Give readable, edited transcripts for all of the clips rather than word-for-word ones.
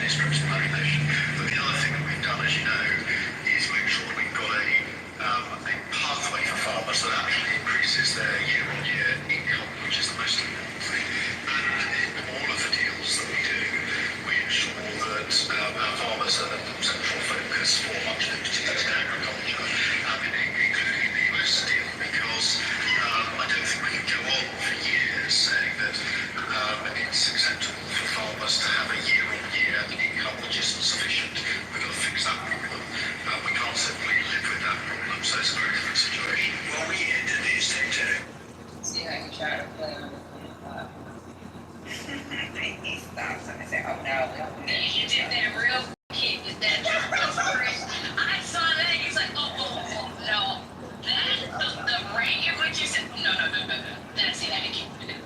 its gross population. But the other thing that we've done, as you know, is make sure that we've got a pathway for farmers that actually increases their year-on-year income, which is the most important thing. And in all of the deals that we do, we ensure that our farmers are the central focus for much of agriculture, including the US deal, because I don't think we can go on for years saying that it's acceptable for farmers to have a year-on-year income which isn't sufficient. We've got to fix that problem. We can't simply live with that problem, so it's a very different situation. Well, we ended the estate tax. See how you try to play on the he stops and I say, oh no. You did that real quick with that expression. I saw that. He's like, oh, no. The rate in which you said, no. That's inaccurate.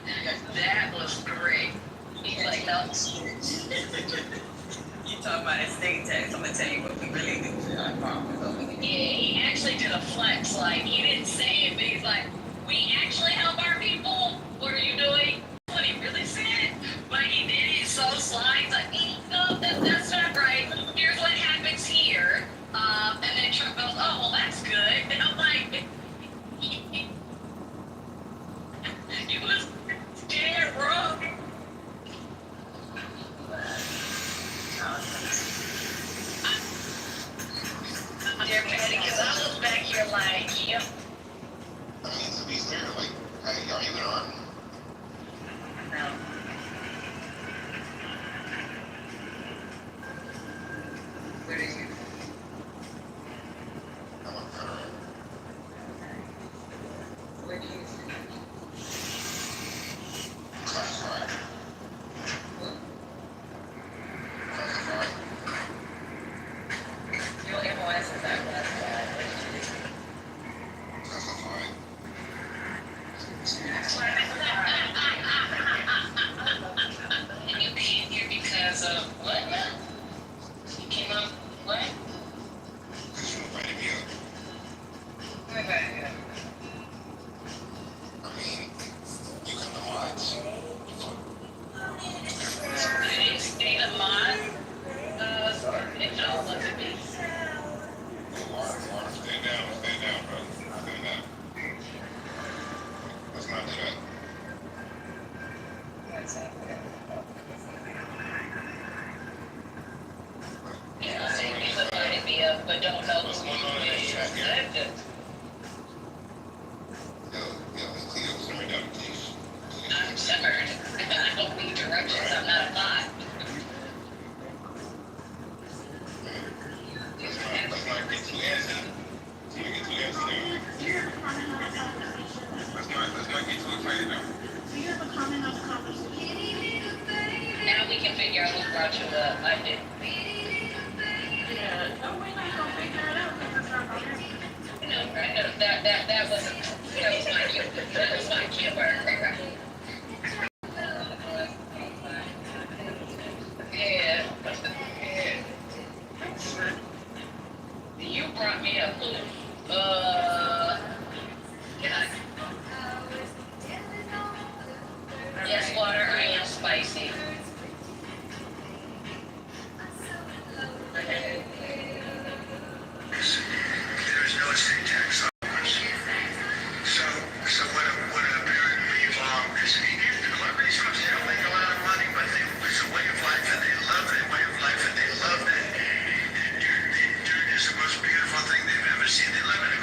That was great. He's like, no. You talk about estate tax. I'm gonna tell you what we really do for our farmers over here. Yeah, he actually did a flex. Like, he didn't say it, but he's like, we actually help our people. What are you doing? What he really said, but he did it so slides like, no, that's not right. Here's what happens here. And then Trump goes, oh, well, that's good. And I'm like, you was dead wrong. They're mad because I was back here like, yep. I mean, to be fair, like, hey, are you even on? No. Where is you? I'm on federal. Where do you sit? Classified. What? Classified. Your MOS is not classified. What did you do? Classified. And you came here because of what? You came up, what? Because you invited me up. Okay. I mean, you got the mods. They stayed a lot. It all looked at me. Water, stand down, bro. Stand down. Let's not do that. That's it. You know, say people invited me up, but don't know who you is. That's it. Let's clean up some redundancies. I'm simmered. I don't need directions. I'm not a bot. Let's not get too antsy. Let's not get too antsy now. Let's not get too excited now. Do you have a comment on the conversation? Now we can figure out who brought you up. I did. Yeah. Oh, we're not gonna figure it out because it's not right. No, I know that wasn't. That was my cue. That was my cue. Yeah. You brought me up. God. Yes, water. I am spicy. There is no estate tax on us. So when a parent leaves the celebrities comes, they don't make a lot of money, but it's a way of life and they love it. Dude, it's the most beautiful thing they've ever seen. They live in a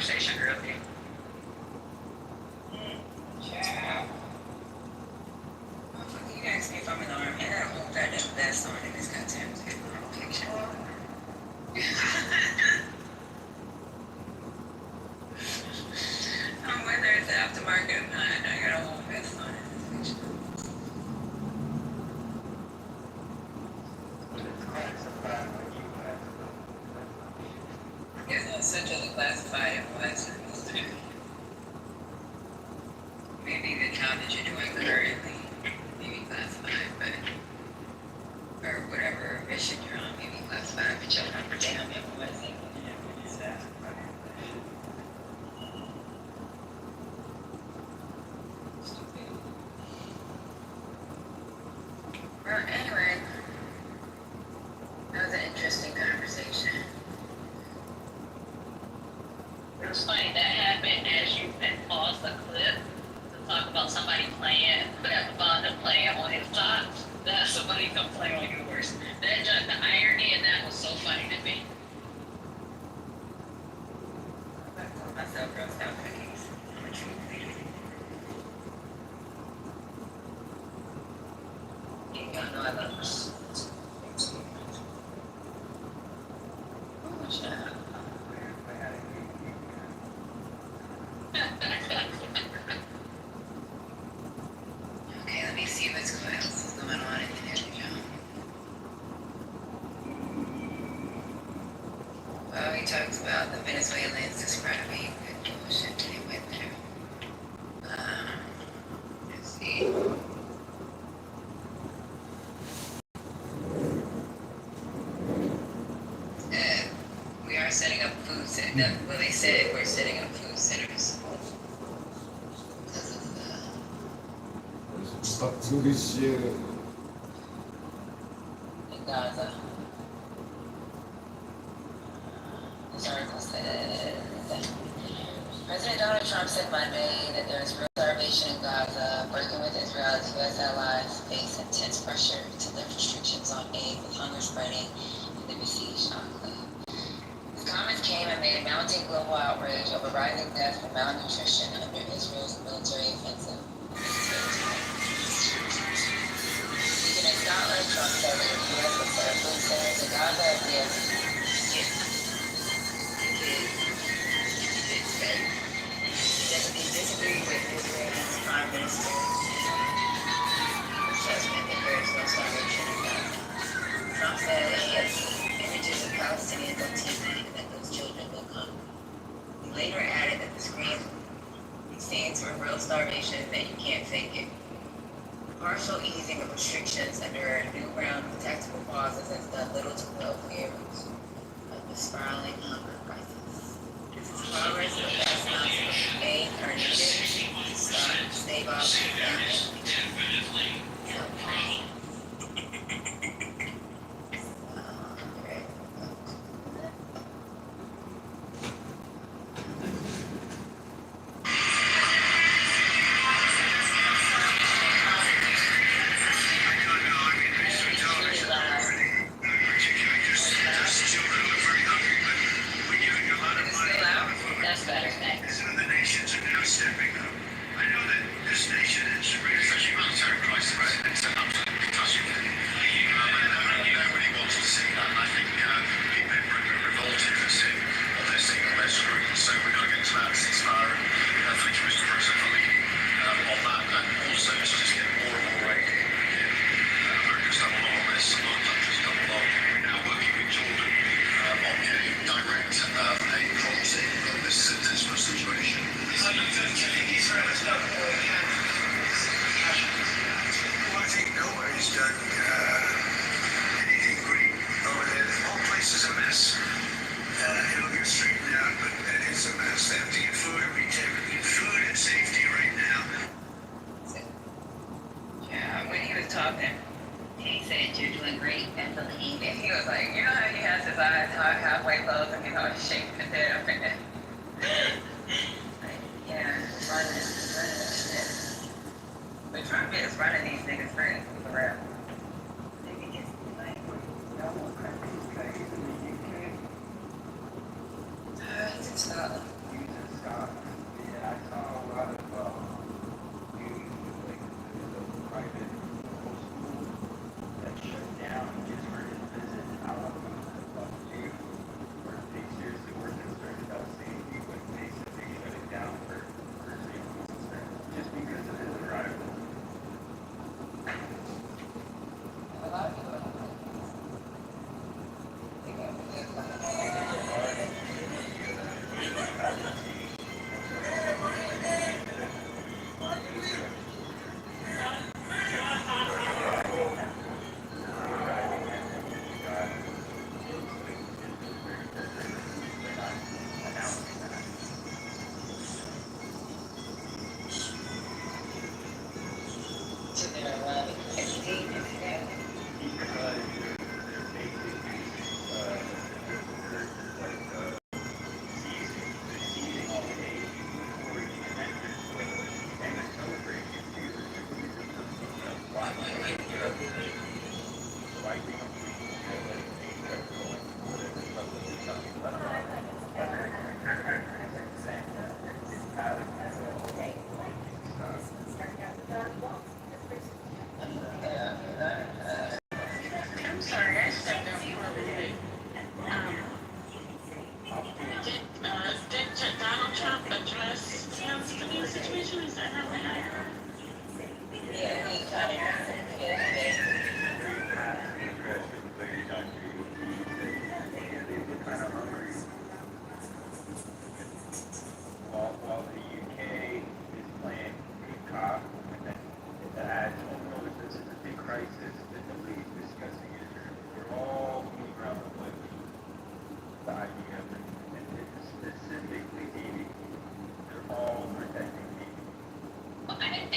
conversation earlier. Yeah. You asked me if I'm in the army, and I hope that that's on in this goddamn picture. Whether it's aftermarket or not, I got a whole vest on in this picture. It's not centrally classified influencer. Maybe the job that you're doing currently may be classified, but or whatever mission you're on may be classified, but you're not for damn influencing. Well, anyway, that was an interesting conversation. It was funny that happened as you had paused the clip to talk about somebody playing, but at the bottom playing on his socks. That somebody come play on yours. That just the irony and that was so funny to me. I told myself Girl Scout cookies. I'm a true leader. Y'all know I love them. Oh, child. Okay, let me see what else is going on in the job. Well, he talks about the Venezuelans describing the bullshit they went through. Let's see. We are setting up food centers. Well, they said we're setting up food centers. In Gaza. This article said President Donald Trump said Monday that there is real starvation in Gaza. Working with Israel's U.S. allies face intense pressure to lift restrictions on aid with hunger spreading in the besieged enclave. His comments came amid mounting global outrage over rising deaths from malnutrition under Israel's military offensive. Speaking in Scotland, Trump said that the U.S. would set up food centers in Gaza if the He disagreed with Israel's Prime Minister's assessment that there is no starvation in Gaza. Trump said that he has seen images of Palestinians on TV and that those children look hungry. He later added that the screens he scenes were real starvation and that you can't fake it. Partial easing of restrictions under a new round of tactical pauses has done little to quell fears of the spiraling hunger crisis. This is progress that vast amounts of aid are needed to start, save up, That's better, thanks. Some of the nations are now stepping up. I know that this nation is really such a military crisis. It's an absolute catastrophe. And nobody wants to see that. And I think people are revolted to see what they're seeing on their screens. So we've got to get to that ceasefire. And thank you, Mr. President, for leading on that. And also to just get more and more aid in. America's done a lot on this. A lot of countries done a lot. We're now working with Jordan on getting direct aid promising from this situation. I think Israel has done all it can. Well, I think nobody's done anything great over there. The whole place is a mess. It'll get straightened out, but it's a mess. They have to get food every day. We need food and safety right now. Yeah, when he was talking, he said you're doing great and believe it. He was like, you know how he has his eyes halfway closed and he's shaking his head up and down. Like, yeah, running that shit. But Trump is running these niggas friends around. Maybe just like, no more countries crazy in the UK. It's in Scotland.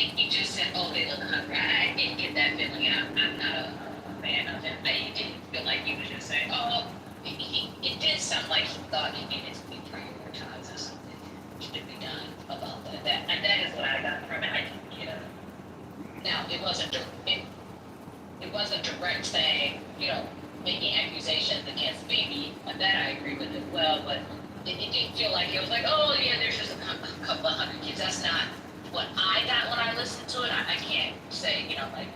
think he just said, "Oh, they look hungry." I didn't get that feeling. I'm not a fan of him. I didn't feel like he was just saying, "Oh." It did sound like he thought it needed to be prioritized or something should be done about that. That is what I got from it. I didn't get it. Now it wasn't direct saying, making accusations against baby. That I agree with as well, but it didn't feel like it was like, oh yeah, there's just a couple of hundred kids. That's not what I got when I listened to it. I can't say, like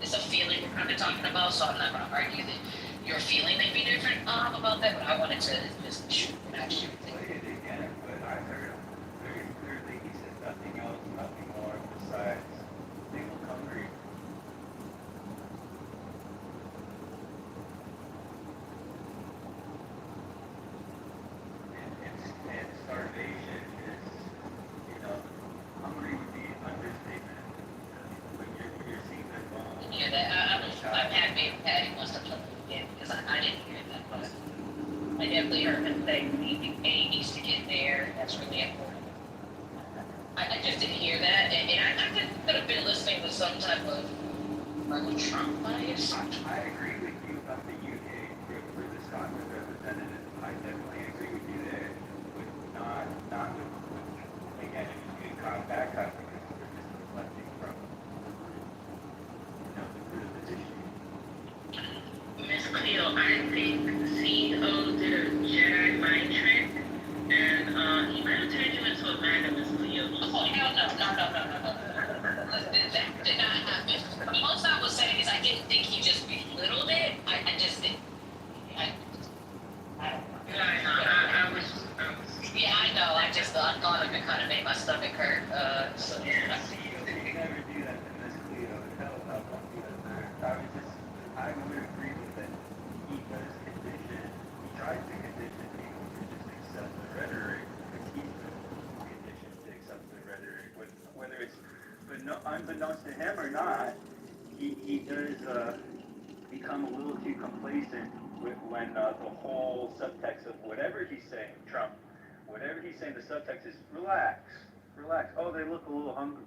it's a feeling we're kind of talking about, so I'm not going to argue that your feeling may be different about that, but I wanted to just shoot Played it again, but I heard very clearly he said nothing else, nothing more besides they look hungry. And starvation is, hungry would be an understatement. When you're seeing that bone. Yeah, I'm happy Patty wants to play it again because I didn't hear that part. I definitely heard him say A needs to get there. That's really important. I just didn't hear that, and I could have been listening to some type of Trump bias. I agree with you about the UK for this Congress representative. I definitely agree with you there, but not with again, in back up because we're just reflecting from the root of the issue. Miss Cleo, I think CEO did a Jedi mind trick, and he might have turned you into a MAGA, Miss Cleo. Oh, hell no. That did not happen. Most I was saying is I didn't think he just belittled it. I just didn't. I don't know. I was. Yeah, I know. I thought it kind of made my stomach hurt. So Yeah. CEO would never do that to Miss Cleo. Hell, do that to her. I would agree with that. He does condition. He tries to condition people to just accept the rhetoric, because he's been conditioned to accept the rhetoric, whether it's unbeknownst to him or not. He does become a little too complacent when the whole subtext of whatever he's saying, Trump, whatever he's saying, the subtext is relax. Oh, they look a little hungry.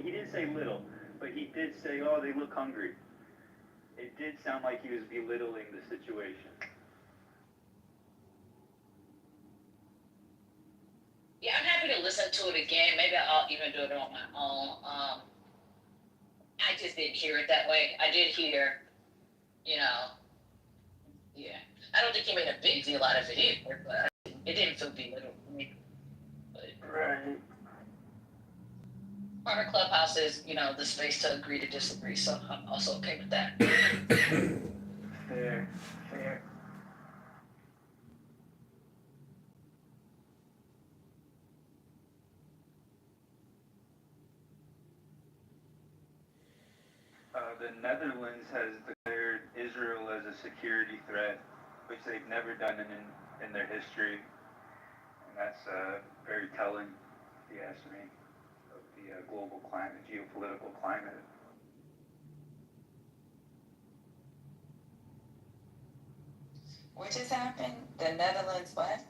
He didn't say little, but he did say, oh, they look hungry. It did sound like he was belittling the situation. yeah, I'm happy to listen to it again. Maybe I'll even do it on my own. I just didn't hear it that way. I did hear, yeah. I don't think he made a big deal out of it either, but it didn't feel belittled to me. But Right. part of Clubhouse is, the space to agree to disagree, so I'm also okay with that. Fair. The Netherlands has declared Israel as a security threat, which they've never done in their history, and that's very telling, if you ask me, of the global climate, geopolitical climate. What just happened? The Netherlands what?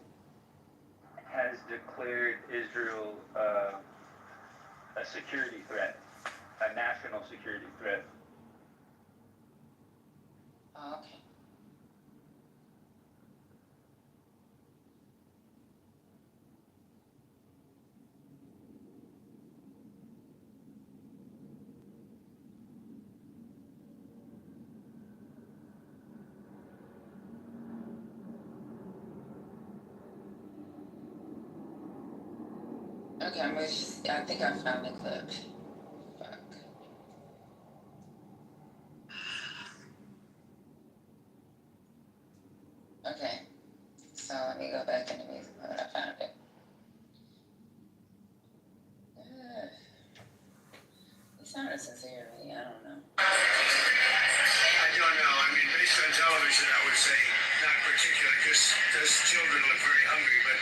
Has declared Israel a security threat, a national security threat. Oh, okay. Okay, I think I found the clip. Fuck. Okay, so let me go back in the music mode. I found it. He sounded sincere to me. I don't know. I don't know. I mean, based on television, I would say not particularly, because those children look very hungry, but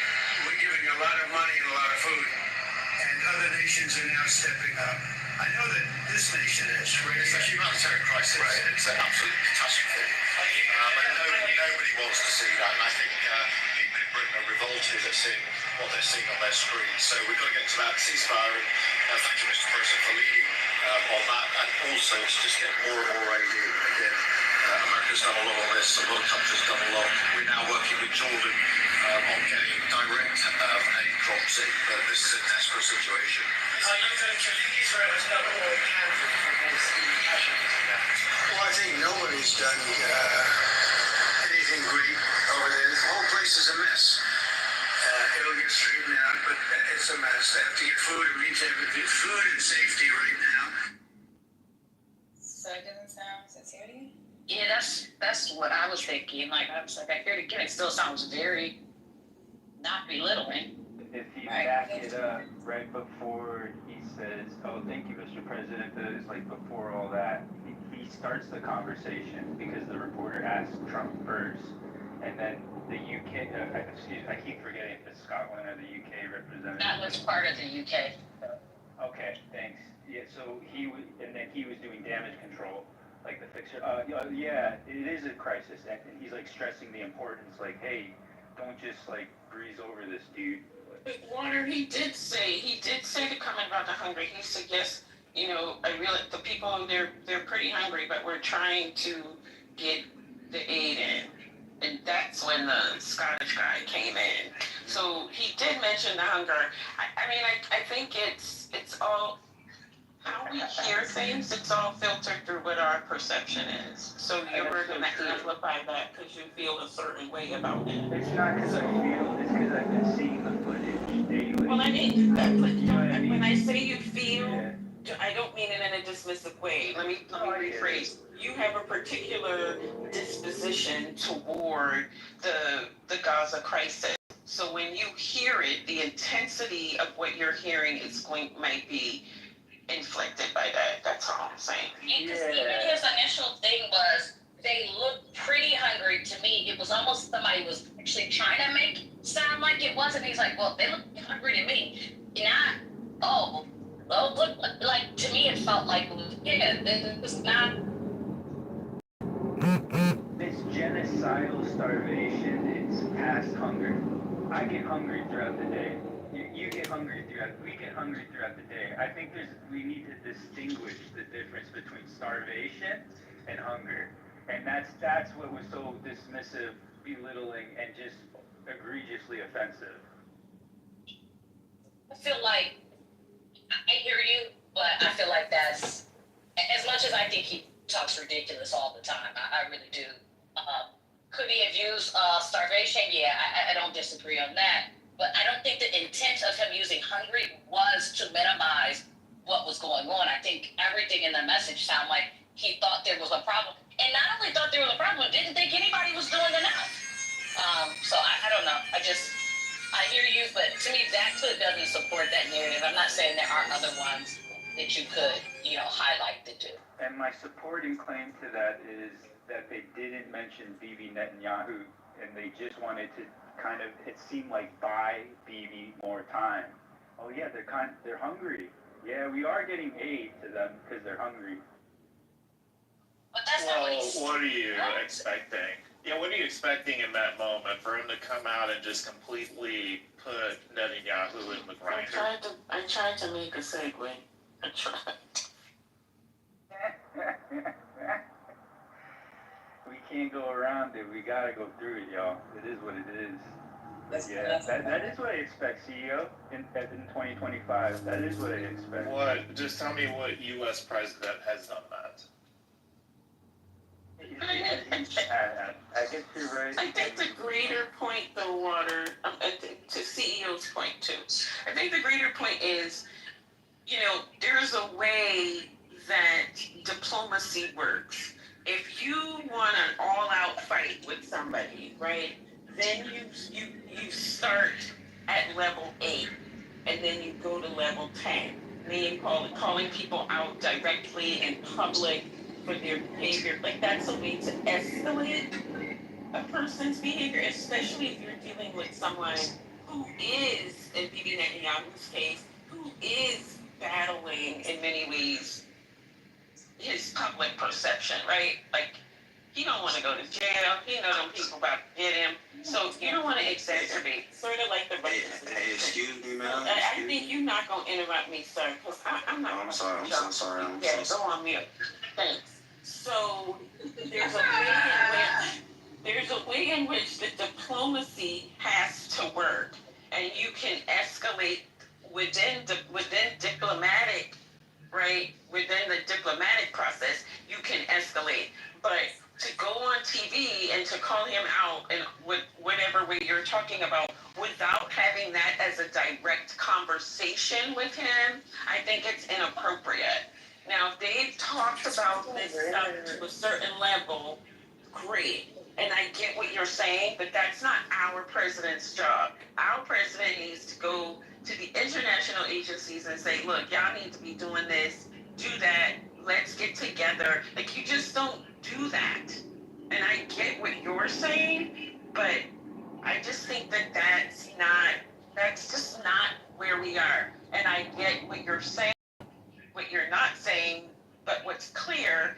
we're giving a lot of money and a lot of food, and other nations are now stepping up. I know that this nation is. It's a humanitarian crisis. Right. It's an absolute catastrophe. But nobody wants to see that, and I think people in Britain are revolted at seeing what they're seeing on their screen. So we've got to get to that ceasefire, and thank you, Mr. President, for leading on that, and also to just get more and more aid in. Again, America's done a lot on this, a lot of countries have done a lot. We're now working with Jordan on getting direct aid drops in. This is a desperate situation. So you think Israel has no more candidate for this casualties of that? Well, I think nobody's done anything great over there. The whole place is a mess. It'll get straightened out, but it's a mess. They have to get food. We need to have food and safety right now. So it doesn't sound sincerity? Yeah, that's what I was thinking. Like I was like, I hear it again. It still sounds very not belittling. If you Right. back it up right before he says, "Oh, thank you, Mr. President," it's like before all that, he starts the conversation because the reporter asks Trump first, and then the UK, I keep forgetting if it's Scotland or the UK representative. That was part of the UK. Okay, thanks. Yeah, so he was, and then he was doing damage control, like the fixer. Yeah, it is a crisis, and he's like stressing the importance, like, hey, don't just like breeze over this, dude. Warner, he did say to comment about the hungry. He said, yes, you know, the people, they're pretty hungry, but we're trying to get the aid in. And that's when the Scottish guy came in. So he did mention the hunger. I think it's all, how we hear things, it's all filtered through what our perception is. So you're going to amplify that because you feel a certain way about it. It's not because I feel, it's because I've been seeing the footage daily. Well, I mean, when I say you feel, Yeah. I don't mean it in a dismissive way. Let me rephrase. You have a particular disposition toward the Gaza crisis. So when you hear it, the intensity of what you're hearing might be inflected by that. That's all I'm saying. Because even his initial thing was they looked pretty hungry to me. It was almost somebody was actually trying to make sound like it wasn't. He's like, well, they look hungry to me. Not, look, like to me it felt like, yeah, this was not. This genocidal starvation, it's past hunger. I get hungry throughout the day. You get hungry we get hungry throughout the day. I think we need to distinguish the difference between starvation and hunger. And that's what was so dismissive, belittling, and just egregiously offensive. I feel like I hear you, but I feel like that's as much as I think he talks ridiculous all the time. I really do. Could he have used starvation? Yeah, I don't disagree on that. But I don't think the intent of him using hungry was to minimize what was going on. I think everything in the message sounded like he thought there was a problem. And not only thought there was a problem, didn't think anybody was doing enough. So I don't know. I hear you, but to me, that doesn't support that narrative. I'm not saying there aren't other ones that you could, highlight that do. And my supporting claim to that is that they didn't mention Bibi Netanyahu, and they just wanted to kind of, it seemed like, buy Bibi more time. Oh yeah, they're hungry. Yeah, we are getting aid to them because they're hungry. But that's not what he's... What are you expecting? Yeah, what are you expecting in that moment for him to come out and just completely put Netanyahu in the grinder? I tried to make a segue. I tried. We can't go around it. We gotta go through it, y'all. It is what it is. That's That is what I expect, CEO, in 2025. That is what I expect. What? Just tell me what U.S. president has done that. I guess you're right. I think the greater point, though, Water, to CEO's point, too, I think the greater point is, there's a way that diplomacy works. If you want an all-out fight with somebody, right, then you start at level 8, and then you go to level 10, meaning calling people out directly in public for their behavior. Like, that's a way to escalate a person's behavior, especially if you're dealing with someone who is, in Bibi Netanyahu's case, who is battling, in many ways, his public perception, right? Like, he don't want to go to jail. He know them people about to get him. So you don't want to exacerbate, sort of like the Hey, not gonna interrupt me, sir, because I'm not. I'm sorry. I'm so sorry. Yeah, go on mute. Thanks. So there's a way in which the diplomacy has to work, and you can escalate within diplomatic, right? Within the diplomatic process, you can escalate. But to go on TV and to call him out and with whatever way you're talking about without having that as a direct conversation with him, I think it's inappropriate. Now, if they've talked about this stuff to a certain level, great. And I get what you're saying, but that's not our president's job. Our president needs to go to the international agencies and say, look, y'all need to be doing this, do that, let's get together. Like, you just don't do that. And I get what you're saying, but I just think that that's just not where we are. And I get what you're saying, what you're not saying, but what's clear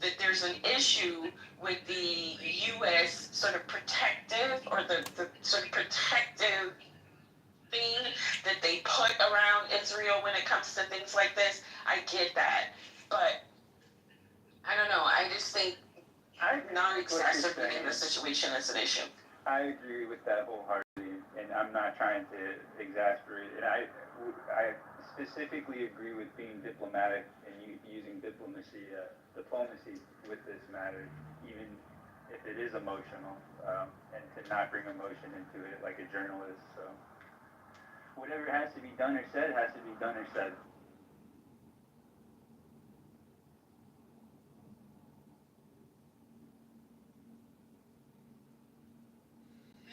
that there's an issue with the U.S. sort of protective, or the sort of protective thing that they put around Israel when it comes to things like this. I get that. But I don't know. I just think not exacerbating the situation is an issue. I agree with that wholeheartedly, and I'm not trying to exasperate it. I specifically agree with being diplomatic and using diplomacy with this matter, even if it is emotional, and to not bring emotion into it like a journalist. So whatever has to be done or said has to be done or said.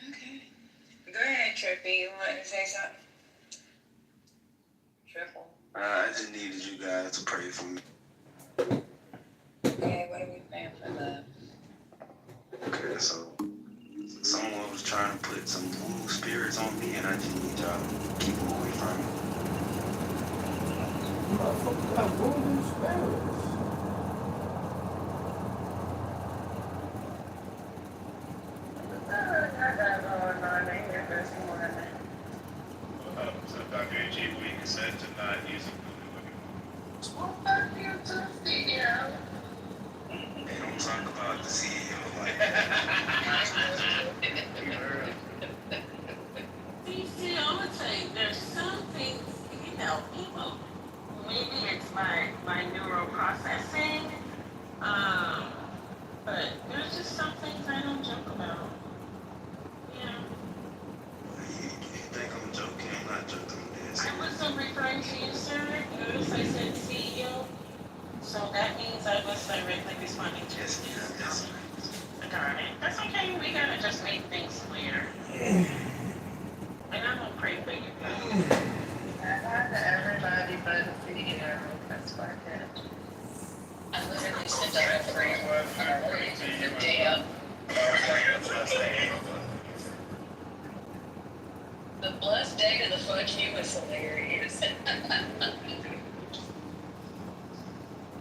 Okay. Go ahead, Trippy. You want to say something? Triple. I just needed you guys to pray for me. Okay, what are we praying for, love? Okay, so someone was trying to put some voodoo spirits on me, and I just need y'all to keep them away from me. Motherfucker got voodoo spirits. So Dr. H.E. Week said to not use it. They don't talk about the CEO like See, I'm gonna say there's some things, people. Maybe it's my neural processing, but there's just some things I don't joke about. You think I'm joking? I'm not joking. I wasn't referring to you, sir. Notice I said CEO, so that means I was directly responding to you. Yes. Darn it. That's okay. We gotta just make things clear. And I'm gonna pray for you. Everybody but the CEO. That's what I did. I literally sent a referee the day of. The blessed day to the fuck you was hilarious.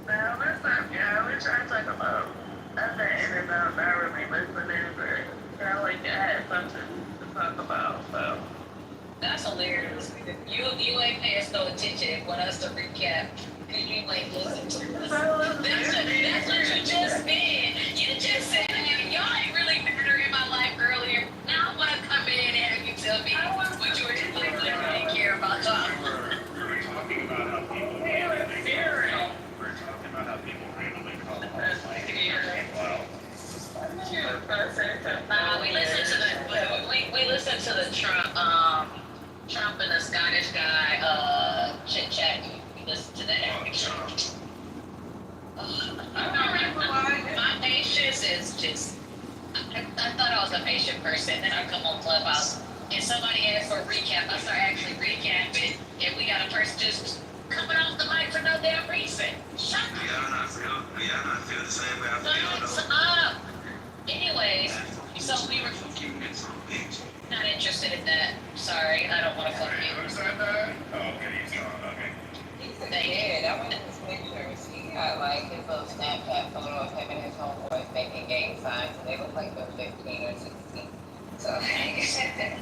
Well, let's not, we're trying to talk about other and about not really listening, but I like to have something to talk about, so. That's hilarious. You ain't paying us no attention. Want us to recap because you ain't listen to us. That's what you just did. You just said, hey, y'all ain't really matter in my life earlier. Now I want to come in and have you tell me what you were just like, literally didn't care about y'all. We were talking about how people Wow. We listened to the Trump and the Scottish guy chit chatting. We listened to that. My patience is just. I thought I was a patient person, then I come on Clubhouse and somebody asked for a recap. I start actually recapping, and we got a person just coming off the mic for no damn reason. Shut up. Do y'all not feel the same way I feel, Shut though? up. Anyways, so we were Keep it so big. not interested in that. Sorry, I don't want to fuck you. Who said that? Oh, okay, he's gone. Okay. Thank you. Yeah, that was his pictures. He got like his little Snapchat photo of him and his homeboys making gang signs, and they look like they're 15 or 16. So, I said that.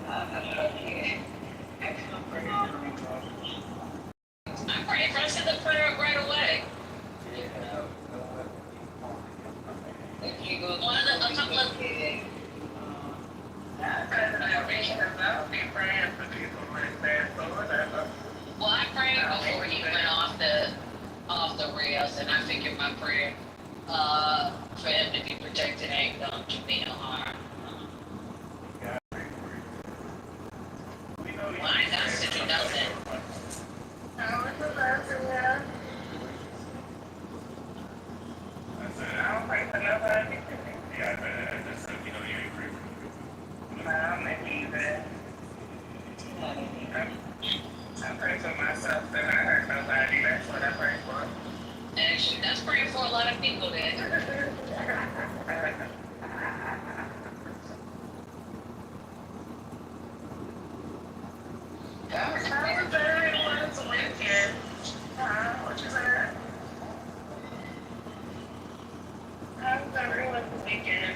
I else, and I figure my prayer for him to be protected ain't gonna do me no harm. Well, I ain't got to do nothing. How was the lesson, yeah? I don't pray for nobody. Yeah, I just said, you ain't agree. No, maybe either. I pray for myself that I hurt nobody. That's what I pray for. Actually, that's praying for a lot of people then. How was very last weekend? What you said? How was everyone this weekend?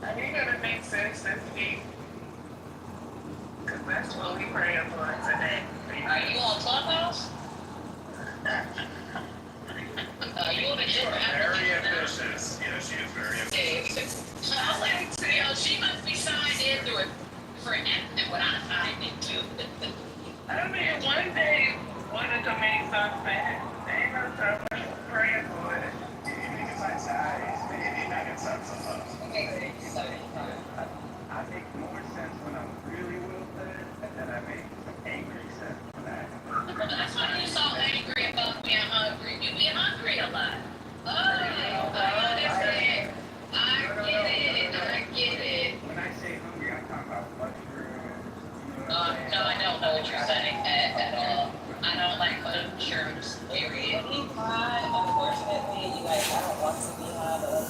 I think it'll make sense this week. Because that's what we praying for today. Are you on Clubhouse? You on the different Very application now? ambitious. Yeah, she is very ambitious. I was like, she must be signed in through a different app than what I signed into. I mean, one day, one of the main something, ain't no trouble praying for it. I make more sense when I'm really well fed, and then I make angry sense when That's why you're so angry about being hungry. You be hungry a lot. Oh, I understand. I get it. When I say hungry, I'm talking about mushrooms. No, I don't know what you're saying at all. I don't like mushrooms, period. He cried, unfortunately, you guys, I don't want to be high, but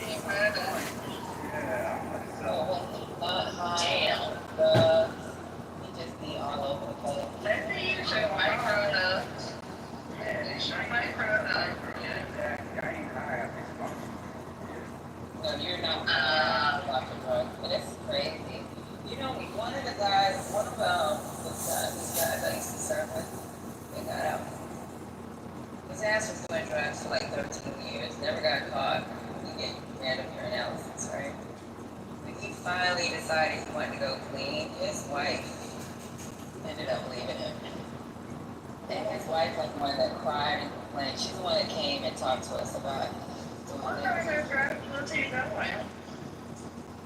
he cried. He cried. Not high. Damn. He just be all over the place. Let me use your microdose. Yeah, use your microdose. I ain't high, I'm just No, you're not about to drugs, but it's crazy. You know, one of the guys, these guys I used to serve with, they got out. His ass was doing drugs for like 13 years, never got caught. He get random urinalysis, right? When he finally decided he wanted to go clean, his wife ended up leaving him. And his wife was the one that cried and complained. She's the one that came and talked to us about doing What this. kind of drugs was he doing?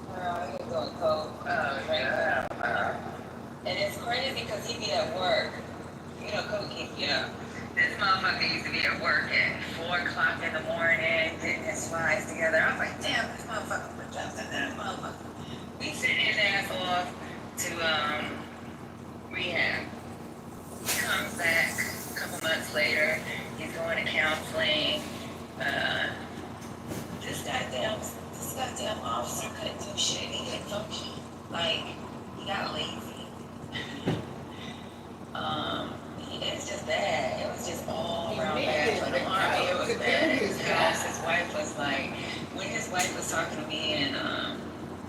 Well, he was doing coke, drinking. And it's crazy because he'd be at work. You know, coke keeps you up. This motherfucker used to be at work at 4 o'clock in the morning, getting his slides together. I was like, damn, this motherfucker put jumps in that motherfucker. We sent his ass off to rehab. He comes back a couple months later. He's going to counseling. This goddamn officer couldn't do shit. He couldn't function. Like, he got lazy. It's just bad. It was just all around bad for the army. It was bad. His house, his wife was like, when his wife was talking to me and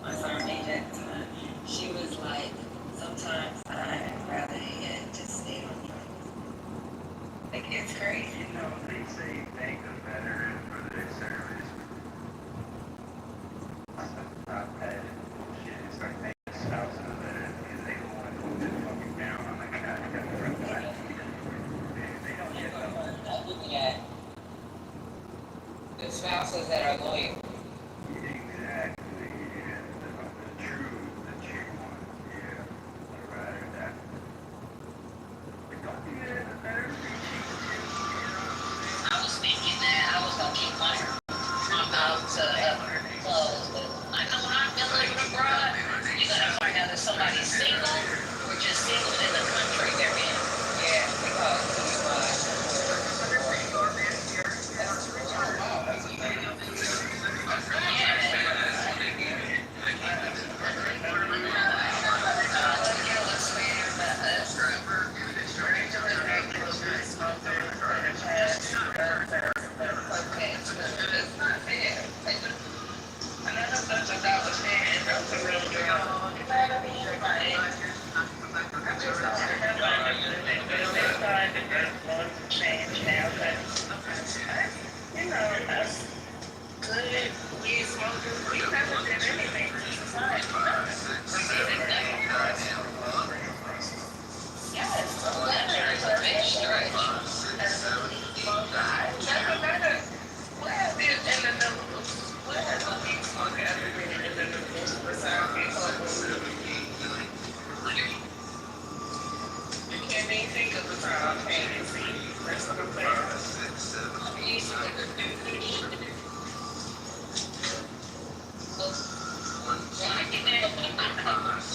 my sergeant major at the time, she was like, sometimes I'd rather he had just stayed on drugs. Like, it's crazy. You know, they say thank the veterans for their service. Not bad bullshit. It's like thank the spouse of the veteran because they don't want to put this fucking down on the guy. They don't get them. I'm looking at the spouses that are loyal. Exactly, yeah. The true one. Yeah. I'd rather that. But don't do that in the veteran. I was thinking that I was gonna keep my mouth closed, but I know when I've been living abroad, you gotta find out if somebody's single or just single in the country they're in. Yeah, because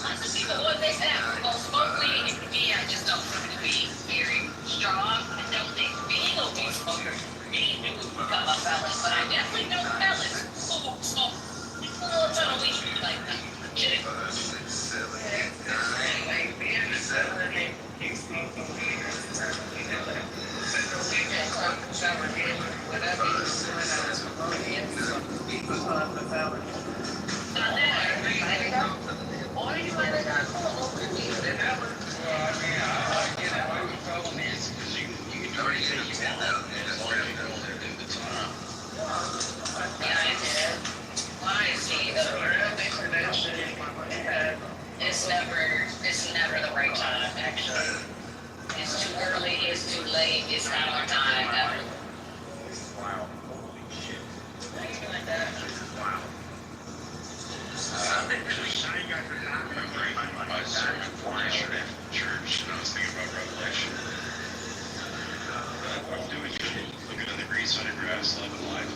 Lots of people, what they say, well, smoke weed and me, I just don't think to be very strong. I don't think being a weed smoker, me, it would become a felon, but I definitely know felons who smoke a ton of weed, like, legit. Anyway, being a felon, you smoke a weed, whatever you was doing, I was promoting, the felon. Not that I agree. Or you might have got caught over here, and that was, Well, I mean, I get it. What the problem is, because you can already say you want that, and it's already going to do the time. When I see the it's never the right time, actually. It's too early, it's too late, it's not our time, ever. Wow. Holy shit. How you doing that? Wow. My sermon for yesterday from church, and I was thinking about Revelation. I'm doing good. Looking at the grease on the grass, loving life.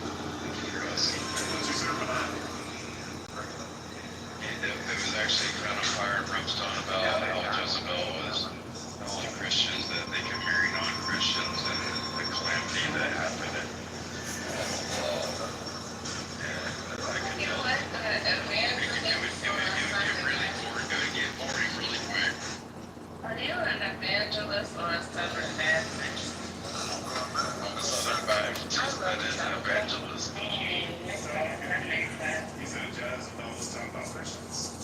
For us. And it was actually kind of fire and brimstone about how Jezebel was telling Christians that they can marry non-Christians and the calamity that happened. And I could tell it would get really quick. are you an evangelist or a southern Baptist? I'm a Southern Baptist and an evangelist. He said Jezebel was talking about Christians.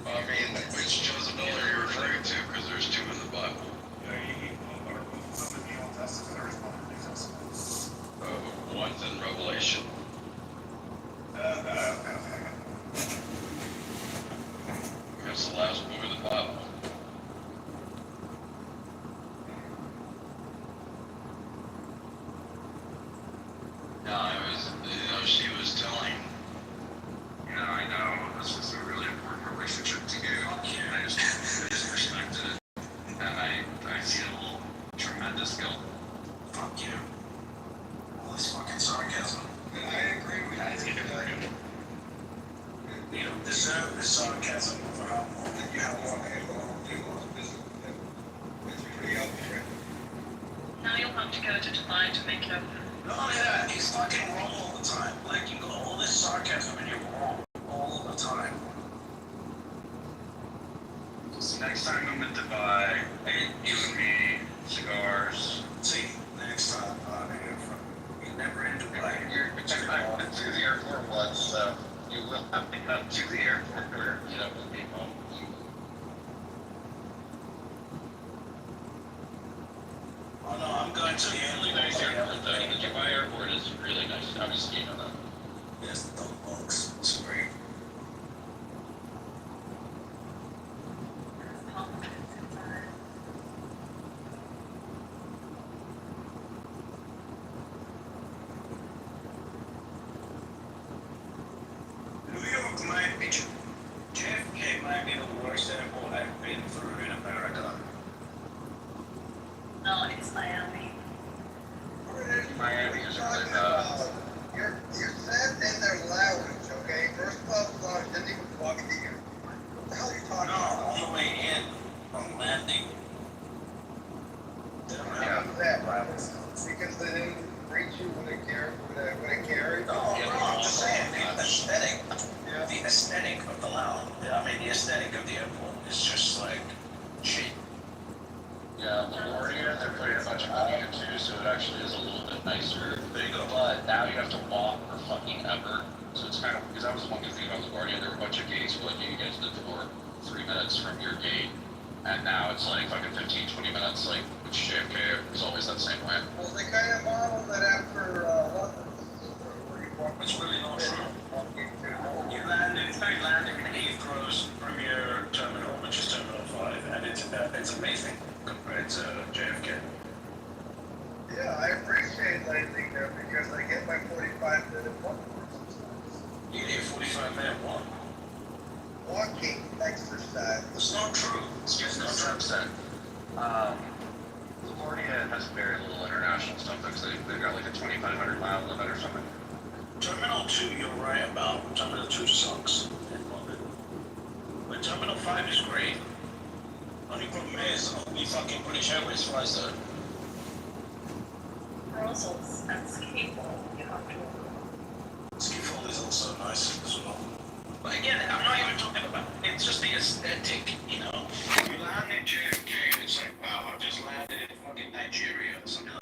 I mean, which Jezebel are you referring to? Because there's two in the Bible. Some in the Old Testament or some in the New Testament. One's in Revelation. That's the last book of the Bible. No, she was telling, I know this was a really important relationship to you, and I just respected it, and I feel tremendous guilt. Fuck you. All this fucking sarcasm. I agree with you. You don't deserve the sarcasm for how long it's pretty unfair. Now you'll have to go to Dubai to make it up. Not only that, he's fucking wrong all the time. Like, you got all this sarcasm and you're wrong all the time. So next time I'm in Dubai, you and me, cigars. See, next time I'm here you're never in Dubai. I've been to the airport once, so you will have to come to the airport or meet up with me home. Oh no, I'm going to the really nice airport though. The Dubai airport is really nice. Obviously, you know that. Yes, the books. It's great. New York might be, JFK might be the worst airport I've been through in America. No, it's Miami. Miami is really You're sat in their lounge, okay? First class lounge, didn't even walk into you. What the hell are you talking about? on the way in, on landing. How was that, because they didn't greet you with a carry? No, I'm just saying, the aesthetic of the lounge, I mean, the aesthetic of the airport is just like cheap. Yeah, LaGuardia, they're putting a bunch of money into, so it actually is a little bit nicer. There you go. But now you have to walk for fucking ever. So it's kind of, because that was one good thing about LaGuardia, there were a bunch of gates where like you get to the door 3 minutes from your gate. And now it's like fucking 15, 20 minutes, like, which JFK is always that same way. Well, they kind of modeled it after London. It's really not true. You landed in Heathrow's premier terminal, which is Terminal 5, and it's amazing compared to JFK. Yeah, I appreciate landing there because I get my 45-minute walk. You need a 45-minute walk. Walking exercise. It's not true. It's just not true. LaGuardia has very little international stuff because they've got like a 2,500 mile limit or something. Terminal 2, you're right about. Terminal 2 sucks. But Terminal 5 is great. Only problem is, only fucking British Airways flies there. Brussels and Schiphol, you have to. Schiphol is also nice as well. But again, I'm not even talking about it's just the aesthetic, you know. You land in JFK and it's like, wow, I've just landed in fucking Nigeria.